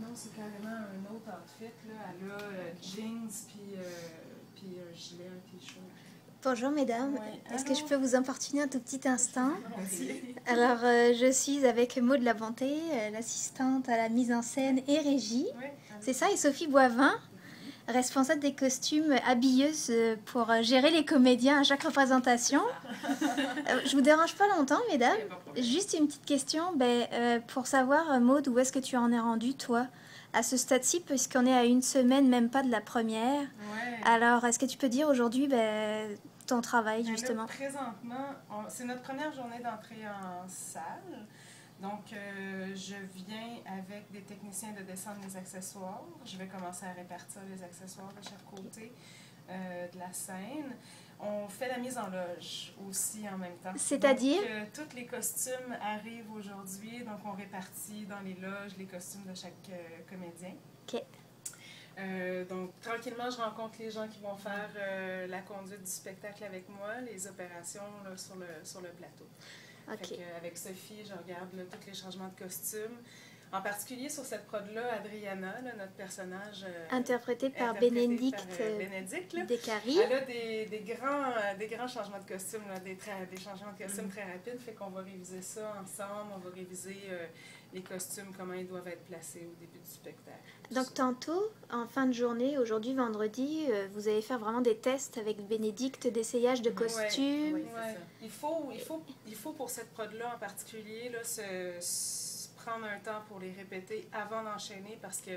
non, c'est carrément un autre outfit. Là. Elle a jeans, puis un gilet, un t-shirt. Bonjour mesdames, Ouais. est-ce que je peux vous importuner un tout petit instant? Oui. Alors, je suis avec Maud de la Bonté, l'assistante à la mise en scène et régie. Oui. C'est ça, et Sophie Boivin, responsable des costumes, habilleuse pour gérer les comédiens à chaque représentation. Je vous dérange pas longtemps, mesdames. Juste une petite question, pour savoir, Maud, où est-ce que tu en es rendue, toi, à ce stade-ci, puisqu'on est à une semaine, même pas de la première. Ouais. Alors, est-ce que tu peux dire aujourd'hui ton travail, justement? Là, présentement, c'est notre première journée d'entrée en salle. Donc, je viens avec des techniciens de descendre les accessoires. Je vais commencer à répartir les accessoires de chaque côté de la scène. On fait la mise en loge aussi en même temps. C'est-à-dire? Donc, tous les costumes arrivent aujourd'hui. Donc, on répartit dans les loges les costumes de chaque comédien. OK. Donc, tranquillement, je rencontre les gens qui vont faire la conduite du spectacle avec moi, les opérations là, sur le plateau. Okay. Avec Sophie, je regarde là, tous les changements de costumes. En particulier sur cette prod-là, Adriana, là, notre personnage interprété par Bénédicte Descaries. Elle a des grands changements de costumes, là, des changements de costumes très rapides. Fait qu'on va réviser ça ensemble. On va réviser les costumes, comment ils doivent être placés au début du spectacle. Donc tantôt, en fin de journée, aujourd'hui vendredi, vous allez faire vraiment des tests avec Bénédicte d'essayage de costumes. Oui, il faut pour cette prod-là en particulier là, prendre un temps pour les répéter avant d'enchaîner parce que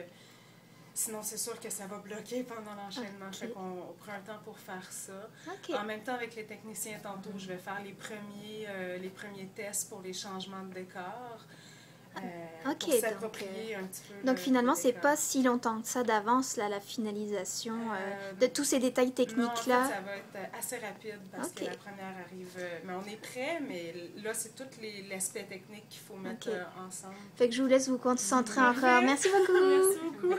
sinon c'est sûr que ça va bloquer pendant l'enchaînement. Okay. Fait qu'on prend un temps pour faire ça. Okay. En même temps avec les techniciens tantôt, je vais faire les premiers tests pour les changements de décor. Pour s'approprier un petit peu. Donc finalement, c'est pas si longtemps que ça d'avance, là, la finalisation de tous ces détails techniques-là. En fait, ça va être assez rapide parce que la première arrive. Mais on est prêt, mais là, c'est tout l'aspect technique qu'il faut mettre ensemble. Fait que je vous laisse vous concentrer encore. Merci beaucoup. Merci beaucoup.